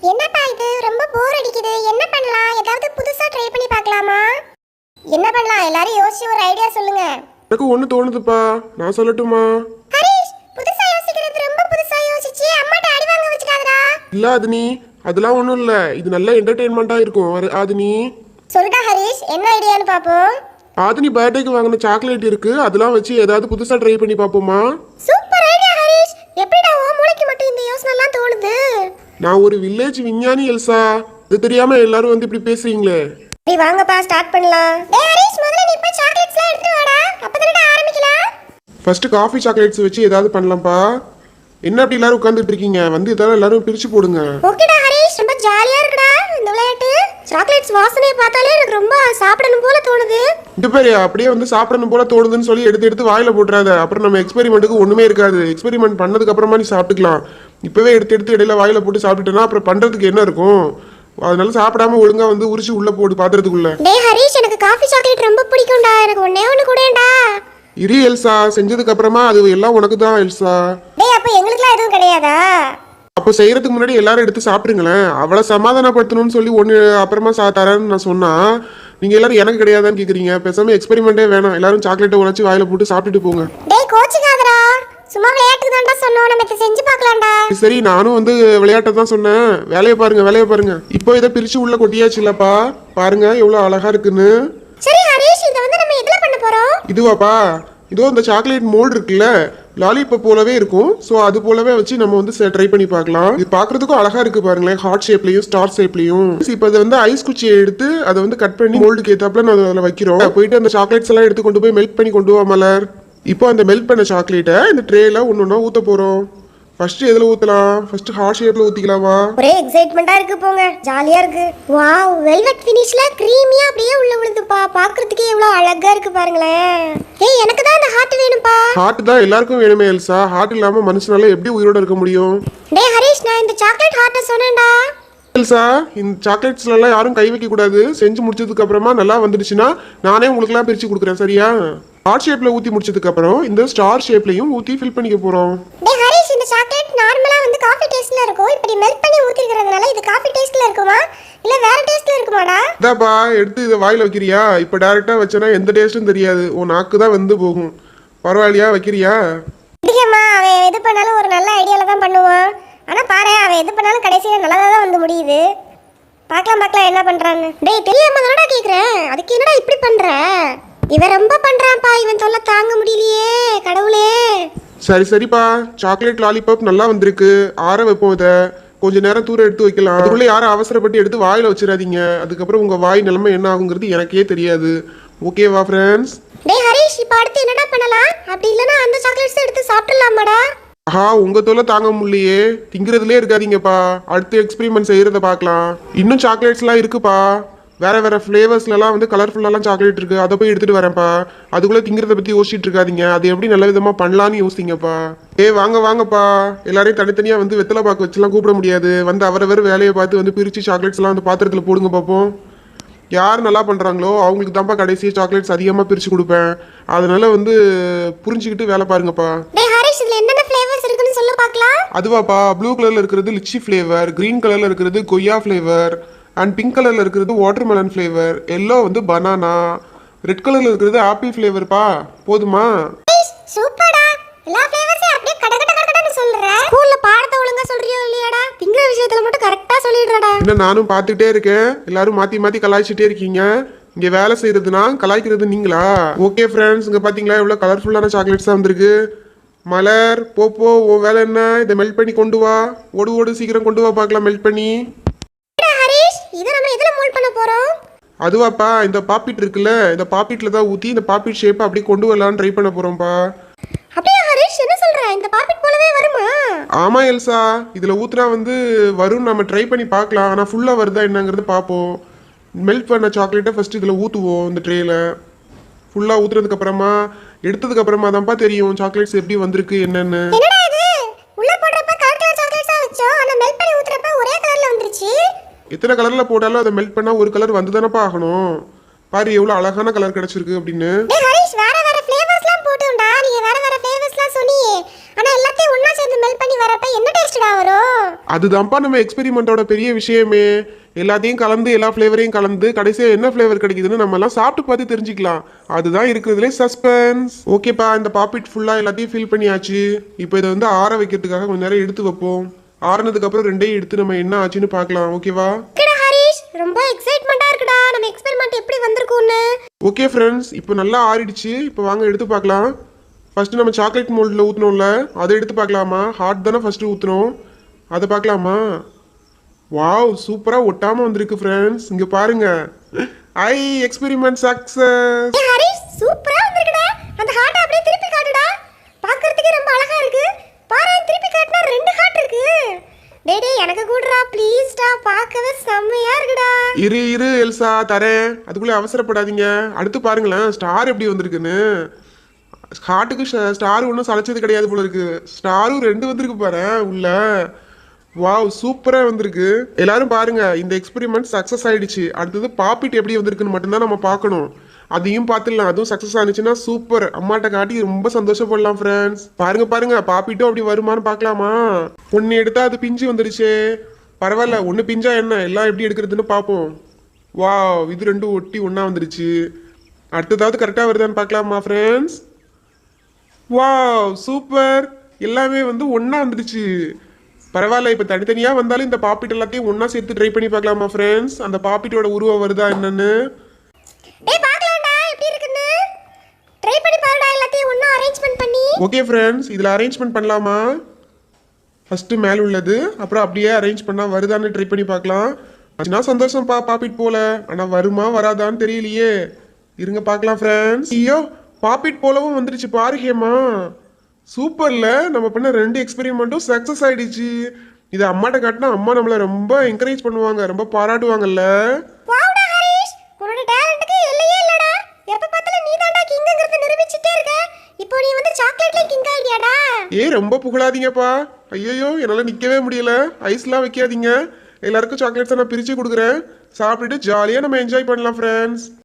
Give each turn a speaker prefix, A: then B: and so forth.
A: என்னப்பா இது ரொம்ப போர் அடிக்குது. என்ன பண்ணலாம்? ஏதாவது புதுசா ட்ரை பண்ணி பார்க்கலாமா? என்ன பண்ணலாம்? எல்லாரும் யோசிச்சு ஒரு ஐடியா சொல்லுங்க.
B: எனக்கு ஒண்ணு தோணுதுப்பா, நான் சொல்லட்டுமா?
A: ஹரிஷ், புதுசா யோசிக்கிறது ரொம்ப புதுசா யோசிச்சு அம்மாட்ட அடி வாங்க வச்சுக்காதடா.
B: இல்ல ஆதினி, அதெல்லாம் ஒண்ணும் இல்ல. இது நல்ல என்டர்டெயின்மெண்டா இருக்கும். ஆதினி,
A: சொல்லுடா ஹரிஷ், என்ன ஐடியான்னு பாப்போம்.
B: ஆதினி பர்த்டேக்கு வாங்கின சாக்லேட் இருக்கு, அதெல்லாம் வச்சு ஏதாவது புதுசா ட்ரை பண்ணி பாப்போமா?
A: Super idea Harish. எப்படிடா உன் மூளைக்கு மட்டும் இந்த யோசனை எல்லாம் தோணுது?
B: நான் ஒரு வில்லேஜ் விஞ்ஞானி எல்சா. இது தெரியாம எல்லாரும் வந்து இப்படி பேசுறீங்களே.
A: சரி வாங்கப்பா, ஸ்டார்ட் பண்ணலாம். டேய் ஹரிஷ், முதல்ல நீ போய் சாக்லேட்ஸ்லாம் எடுத்து வாடா. அப்பதானே ஆரம்பிக்கலாம்.
B: ஃபர்ஸ்ட் காஃபி சாக்லேட்ஸ் வச்சு ஏதாவது பண்ணலாம்ப்பா. என்ன அப்படி எல்லாரும் உட்காந்துட்டு இருக்கீங்க? வந்து இதெல்லாம் எல்லாரும் பிரிச்சு போடுங்க.
A: ஓகேடா ஹரிஷ், ரொம்ப ஜாலியா இருக்குடா இந்த விளையாட்டு. சாக்லேட்ஸ் வாசனையை பார்த்தாலே எனக்கு ரொம்ப சாப்பிடணும் போல தோணுது.
B: இந்த பேரு அப்படியே வந்து சாப்பிடணும் போல தோணுதுன்னு சொல்லி எடுத்து எடுத்து வாயில போட்டுறாத. அப்புறம் நம்ம எக்ஸ்பெரிமெண்ட்டுக்கு ஒண்ணுமே இருக்காது. எக்ஸ்பெரிமெண்ட் பண்ணதுக்கு அப்புறமா நீ சாப்பிட்டுக்கலாம். இப்பவே எடுத்து எடுத்து இடையில வாயில போட்டு சாப்பிட்டுட்டேன்னா அப்புறம் பண்றதுக்கு என்ன இருக்கும்? அதனால சாப்பிடாம ஒழுங்கா வந்து உரிச்சு உள்ள போடு பாத்திரத்துக்குள்ள.
A: டேய் ஹரிஷ், எனக்கு காஃபி சாக்லேட் ரொம்ப பிடிக்கும்டா. எனக்கு ஒண்ணே ஒண்ணு கூடேண்டா.
B: இரு எல்சா, செஞ்சதுக்கு அப்புறமா அது எல்லாம் உனக்கு தான் எல்சா.
A: டேய் அப்ப எங்களுக்குலாம் எதுவும் கிடையாதா?
B: அப்போ செய்யறதுக்கு முன்னாடி எல்லாரும் எடுத்து சாப்பிடுங்களேன். அவளை சமாதானப்படுத்தணும்னு சொல்லி ஒன்று அப்புறமா தரேன்னு நான் சொன்னா நீங்க எல்லாரும் எனக்கு கிடையாதான்னு கேக்குறீங்க. பேசாம எக்ஸ்பெரிமெண்டே வேணாம். எல்லாரும் சாக்லேட்டை உடைச்சு வாயில போட்டு சாப்பிட்டுட்டு போங்க.
A: டேய் கோச்சிக்காதடா, சும்மா விளையாட்டுக்கு தான்டா சொன்னோம். நம்ம இதை செஞ்சு பார்க்கலாம்டா.
B: சரி, நானும் வந்து விளையாட்டை தான் சொன்னேன். வேலையை பாருங்க, வேலையை பாருங்க. இப்போ இதை பிரிச்சு உள்ள கொட்டியாச்சு இல்லப்பா. பாருங்க எவ்வளவு அழகா இருக்குன்னு.
A: சரி ஹரிஷ், இதை வந்து நம்ம எதுல பண்ண போறோம்?
B: இதுவாப்பா, இதோ இந்த சாக்லேட் மோல்டு இருக்குல்ல, லாலிபப் போலவே இருக்கும். ஸோ அது போலவே வச்சு நம்ம வந்து ட்ரை பண்ணி பார்க்கலாம். இது பார்க்கறதுக்கும் அழகா இருக்கு பாருங்களேன், ஹார்ட் ஷேப்லயும் ஸ்டார் ஷேப்லயும். இப்போ இதை வந்து ஐஸ் குச்சியை எடுத்து அதை வந்து கட் பண்ணி மோல்டுக்கு ஏத்தாப்புல நான் அதில் வைக்கிறோம். போயிட்டு அந்த சாக்லேட்ஸ் எல்லாம் எடுத்து கொண்டு போய் மெல்ட் பண்ணி கொண்டு வா மலர். இப்போ அந்த மெல்ட் பண்ண சாக்லேட்டை இந்த ட்ரேல ஒன்னொன்னா ஊத்த போறோம். ஃபர்ஸ்ட் எதுல ஊத்தலாம்? ஃபர்ஸ்ட் ஹார்ட் ஷேப்ல ஊத்திக்கலாமா?
A: ஒரே எக்ஸைட்மெண்டா இருக்கு போங்க, ஜாலியா இருக்கு. வாவ், வெல்வெட் ஃபினிஷ்ல க்ரீமியா அப்படியே உள்ள விழுதுப்பா. பார்க்கிறதுக்கே எவ்வளவு அழகா இருக்கு பாருங்களேன். ஏய், எனக்கு தான் அந்த ஹார்ட் வேணும்பா.
B: ஹார்ட் தான் எல்லாருக்கும் வேணுமே எல்சா. ஹார்ட் இல்லாம மனுஷனால எப்படி உயிரோட இருக்க முடியும்?
A: டேய் ஹரிஷ், நான் இந்த சாக்லேட் ஹார்ட்ட சொன்னேன்டா.
B: எல்சா, இந்த சாக்லேட்ஸ்ல எல்லாம் யாரும் கை வைக்க கூடாது. செஞ்சு முடிச்சதுக்கு அப்புறமா நல்லா வந்துடுச்சுன்னா நானே உங்களுக்கு எல்லாம் பிரிச்சு கொடுக்குறேன், சரியா? ஹார்ட் ஷேப்ல ஊத்தி முடிச்சதுக்கு அப்புறம் இந்த ஸ்டார் ஷேப்லயும் ஊத்தி ஃபில் பண்ணிக்க போறோம்.
A: டேய் ஹரிஷ், இந்த சாக்லேட் நார்மலா வந்து காஃபி டேஸ்ட்ல இருக்கும். இப்படி மெல்ட் பண்ணி ஊத்திக்கிறதுனால இது காஃபி டேஸ்ட்ல இருக்குமா இல்ல வேற டேஸ்ட்ல இருக்குமாடா?
B: இதாப்பா, எடுத்து இதை வாயில வைக்கிறியா? இப்ப டைரக்டா வச்சனா எந்த டேஸ்டும் தெரியாது. உன் நாக்கு தான் வந்து போகும். பரவாயில்லையா? வைக்கிறியா?
A: இல்லையம்மா, அவன் எது பண்ணாலும் ஒரு நல்ல ஐடியால தான் பண்ணுவான். ஆனா பாரு, அவன் எது பண்ணாலும் கடைசியில நல்லதா தான் வந்து முடியுது. பார்க்கலாம் என்ன பண்றான்னு. டேய், தெரியாம தானடா கேக்குறேன். அதுக்கு என்னடா இப்படி பண்ற? இவன் ரொம்ப பண்றான்ப்பா. இவன் தொல்லை தாங்க முடியலையே கடவுளே.
B: சரி சரிப்பா, சாக்லேட் லாலிபாப் நல்லா வந்திருக்கு. ஆற வைப்போம். இதை கொஞ்ச நேரம் தூரம் எடுத்து வைக்கலாம். அதுக்குள்ள யாரும் அவசரப்பட்டு எடுத்து வாயில வச்சிடாதீங்க. அதுக்கப்புறம் உங்க வாய் நிலைமை என்ன ஆகுங்கிறது எனக்கே தெரியாது. ஓகேவா ஃப்ரெண்ட்ஸ்?
A: டேய் ஹரிஷ், இப்போ அடுத்து என்னடா பண்ணலாம்? அப்படி இல்லனா அந்த சாக்லேட்ஸ் எடுத்து சாப்பிடலாமாடா?
B: ஆஹா, உங்க தொல்லை தாங்க முடியலையே. திங்கிறதுலே இருக்காதீங்கப்பா. அடுத்து எக்ஸ்பெரிமெண்ட் செய்யறத பார்க்கலாம். இன்னும் சாக்லேட்ஸ்லாம் இருக்குப்பா. வேற வேற ஃப்ளேவர்ஸ்லாம் வந்து கலர்ஃபுல்லாலாம் சாக்லேட் இருக்கு. அதை போய் எடுத்துட்டு வரேன்ப்பா. அதுக்குள்ள திங்கிறத பத்தி யோசிச்சுட்டு இருக்காதீங்க. அது எப்படி நல்ல விதமா பண்ணலான்னு யோசிங்கப்பா. வாங்கப்பா. எல்லாரையும் தனித்தனியா வந்து வெத்தலை பாக்கு வச்சுலாம் கூப்பிட முடியாது. வந்து அவரவர் வேலையை பார்த்து வந்து பிரிச்சு சாக்லேட்ஸ்லாம் வந்து பாத்திரத்துல போடுங்க பார்ப்போம். யார் நல்லா பண்றாங்களோ அவங்களுக்கு தான்ப்பா கடைசியாக சாக்லேட்ஸ் அதிகமாக பிரிச்சு கொடுப்பேன். அதனால வந்து புரிஞ்சுக்கிட்டு வேலை பாருங்கப்பா.
A: டேய் ஹரிஷ், இதுல என்னென்ன ஃப்ளேவர்ஸ் இருக்குன்னு சொல்ல பார்க்கலாம்.
B: அதுவாப்பா, ப்ளூ கலர்ல இருக்கிறது லிச்சி ஃப்ளேவர், கிரீன் கலர்ல இருக்கிறது கொய்யா ஃப்ளேவர், அண்ட் பிங்க் கலர்ல இருக்கிறது வாட்டர்மெலன் ஃப்ளேவர், எல்லோ வந்து பனானா, ரெட் கலர்ல இருக்கிறது ஆப்பிள் ஃப்ளேவர்ப்பா. போதுமா?
A: சூப்பர்டா, எல்லா ஃப்ளேவர்ஸையும் அப்படியே கடகடன்னு சொல்ற. ஸ்கூல்ல பாடத்தை ஒழுங்கா சொல்றியோ இல்லையாடா? திங்கிற விஷயத்துல மட்டும் கரெக்டா சொல்லிடுறடா.
B: என்ன, நானும் பார்த்துட்டே இருக்கேன். எல்லாரும் மாத்தி மாத்தி கலாய்ச்சிட்டே இருக்கீங்க. இங்க வேலை செய்யறதுனா கலாய்க்கிறது நீங்களா? ஓகே ஃப்ரெண்ட்ஸ், இங்க பாத்தீங்களா எவ்வளவு கலர்ஃபுல்லான சாக்லேட்ஸ் வந்திருக்கு. மலர், போ உன் வேலை என்ன? இதை மெல்ட் பண்ணி கொண்டு வா. ஓடு சீக்கிரம் கொண்டு வா பார்க்கலாம் மெல்ட் பண்ணி.
A: ஹரிஷ், இதை நம்ம எதுல மோல்ட் பண்ண போறோம்?
B: அதுவாப்பா, இந்த பாப்பிட் இருக்குல்ல, இந்த பாப்பிட்ல தான் ஊத்தி இந்த பாப்பிட் ஷேப் அப்படி கொண்டு வரலான்னு ட்ரை பண்ண போறோம்ப்பா.
A: அப்படியே ஹரிஷ், என்ன சொல்ற? இந்த பாப்பிட் போலவே வருமா?
B: ஆமா எல்சா, இதுல ஊத்துனா வந்து வரும். நம்ம ட்ரை பண்ணி பார்க்கலாம். ஆனா ஃபுல்லா வருதா என்னங்கிறது பார்ப்போம். மெல்ட் பண்ண சாக்லேட்டை ஃபர்ஸ்ட் இதுல ஊத்துவோம். இந்த ட்ரேல ஃபுல்லா ஊத்துறதுக்கு அப்புறமா எடுத்ததுக்கு அப்புறமா தான்ப்பா தெரியும் சாக்லேட்ஸ் எப்படி வந்திருக்கு என்னன்னு.
A: என்னடா இது? உள்ள போடுறப்ப கலர் கலர் சாக்லேட்ஸா வச்சோம். ஆனா மெல்ட் பண்ணி ஊத்துறப்ப ஒரே கலர்ல வந்துருச்சு.
B: எத்தனை கலர்ல போட்டாலும் அதை மெல்ட் பண்ணா ஒரு கலர் வந்து தானப்பா ஆகணும். பாரு எவ்வளவு அழகான கலர் கிடைச்சிருக்கு அப்படின்னு.
A: டேய் ஹரிஷ், வேற வேற ஃப்ளேவர்ஸ்லாம் போட்டுடா. நீங்க வேற வேற ஃப்ளேவர்ஸ்லாம் சொன்னீங்க. ஆனா எல்லாத்தையும் ஒண்ணா சேர்ந்து மெல்ட் பண்ணி வரப்ப என்ன டேஸ்டா வரும்?
B: அதுதான்ப்பா நம்ம எக்ஸ்பெரிமெண்ட்டோட பெரிய விஷயமே. எல்லாத்தையும் கலந்து எல்லா ஃப்ளேவரையும் கலந்து கடைசியாக என்ன ஃப்ளேவர் கிடைக்குதுன்னு நம்ம எல்லாம் சாப்பிட்டு பார்த்து தெரிஞ்சுக்கலாம். அதுதான் இருக்கிறதுலே சஸ்பென்ஸ். ஓகேப்பா, இந்த பாப்பிட் ஃபுல்லாக எல்லாத்தையும் ஃபில் பண்ணியாச்சு. இப்போ இதை வந்து ஆற வைக்கிறதுக்காக கொஞ்ச நேரம் எடுத்து வைப்போம். ஆறுனதுக்கு அப்புறம் ரெண்டையும் எடுத்து நம்ம என்ன ஆச்சுன்னு பார்க்கலாம். ஓகேவா?
A: ஓகேடா ஹரிஷ், ரொம்ப எக்ஸைட்மெண்டா இருக்குடா நம்ம எக்ஸ்பெரிமெண்ட் எப்படி வந்திருக்கும்னு.
B: ஓகே ஃப்ரெண்ட்ஸ், இப்போ நல்லா ஆறிடுச்சு. இப்போ வாங்க எடுத்து பார்க்கலாம். ஃபர்ஸ்ட் நம்ம சாக்லேட் மோல்டில் ஊற்றணும்ல, அதை எடுத்து பார்க்கலாமா? ஹாட் தானே ஃபர்ஸ்ட் ஊற்றணும், அதை பார்க்கலாமா? வாவ், சூப்பராக ஒட்டாமல் வந்திருக்கு ஃப்ரெண்ட்ஸ். இங்கே பாருங்க, ஐ எக்ஸ்பெரிமெண்ட் சக்ஸஸ்.
A: ஏய் ஹரிஷ், சூப்பரா வந்திருக்குடா. அந்த ஹார்ட் அப்படியே திருப்பி காட்டுடா. பார்க்கிறதுக்கே ரொம்ப அழகா இருக்கு. பாரு, திருப்பி காட்டினா 2 ஹார்ட் இருக்கு. டேய் டேய், எனக்கு கூடடா ப்ளீஸ்டா, பார்க்கவே செம்மையா இருக்குடா.
B: இரு எல்சா, தரேன். அதுக்குள்ளே அவசரப்படாதீங்க. அடுத்து பாருங்களேன் ஸ்டார் எப்படி வந்திருக்குன்னு. ஹார்ட்டுக்கு ஸ்டார் ஒன்றும் சளைச்சது கிடையாது போல இருக்கு. ஸ்டாரும் 2 வந்திருக்கு பாரு உள்ள. வாவ், சூப்பராக வந்திருக்கு. எல்லாரும் பாருங்க, இந்த எக்ஸ்பெரிமெண்ட் சக்ஸஸ் ஆயிடுச்சு. அடுத்தது பாப்பிட் எப்படி வந்திருக்குன்னு மட்டும்தான் நம்ம பார்க்கணும். அதையும் பார்த்துடலாம். அதுவும் சக்ஸஸ் ஆனிச்சுன்னா சூப்பர். அம்மாட்ட காட்டி ரொம்ப சந்தோஷப்படலாம் ஃப்ரெண்ட்ஸ். பாருங்க பாப்பிட்டும் அப்படி வருமானு பார்க்கலாமா? ஒன்று எடுத்தா அது பிஞ்சு வந்துடுச்சே. பரவாயில்ல, ஒன்று பிஞ்சா என்ன, எல்லாம் எப்படி எடுக்கிறதுன்னு பார்ப்போம். வாவ், இது 2 ஒட்டி ஒன்றா வந்துடுச்சு. அடுத்ததாவது கரெக்டாக வருதான்னு பார்க்கலாமா ஃப்ரெண்ட்ஸ்? Wow, super. எல்லாமே வந்து ஒன்றா வந்துடுச்சு. பரவாயில்ல, இப்போ தனித்தனியாக வந்தாலும் இந்த பாப்பிட் எல்லாத்தையும் ஒன்றா சேர்த்து ட்ரை பண்ணி பார்க்கலாமா ஃப்ரெண்ட்ஸ்? அந்த பாப்பிட்டோட உருவம் வருதா என்னன்னு.
A: டேய் பார்க்கலாம்டா எப்படி இருக்குன்னு. ட்ரை பண்ணி பாருடா, எல்லாத்தையும் ஒண்ணா அரேஞ்ச்மென்ட் பண்ணி.
B: ஓகே ஃப்ரெண்ட்ஸ், இதில் அரேஞ்ச்மெண்ட் பண்ணலாமா? ஃபஸ்ட்டு மேலே உள்ளது, அப்புறம் அப்படியே அரேஞ்ச் பண்ணால் வருதான்னு ட்ரை பண்ணி பார்க்கலாம். ஆச்சுன்னா சந்தோஷம்ப்பா, பாப்பிட் போல. ஆனால் வருமா வராதான்னு தெரியலையே. இருங்க பார்க்கலாம் ஃப்ரெண்ட்ஸ். ஐயோ, பாப்பிட் போலவும் வந்துடுச்சு பாரு ஹேமா. சூப்பர்ல, நம்ம பண்ண 2 எக்ஸ்பெரிமெண்ட்டும் சக்ஸஸ் ஆயிடுச்சு. இது அம்மாட்ட காட்டினா அம்மா நம்மளை ரொம்ப என்கரேஜ் பண்ணுவாங்க, ரொம்ப பாராட்டுவாங்கல்ல.
A: வாவ்டா ஹரிஷ், உன்னோட டேலண்ட்க்கு எல்லையே இல்லடா. எப்ப பார்த்தாலும் நீதான்டா கிங்ங்ங்கறத நிரூபிச்சிட்டே இருக்க. இப்போ நீ வந்து சாக்லேட்ல கிங் ஆயிடியாடா.
B: ரொம்ப புகழாதீங்கப்பா. ஐயோ, என்னால நிக்கவே முடியல. ஐஸ்லாம் வைக்காதீங்க. எல்லாருக்கும் சாக்லேட்ஸை நான் பிரிச்சு கொடுக்குறேன். சாப்பிட்டுட்டு ஜாலியாக நம்ம என்ஜாய் பண்ணலாம் ஃப்ரெண்ட்ஸ்.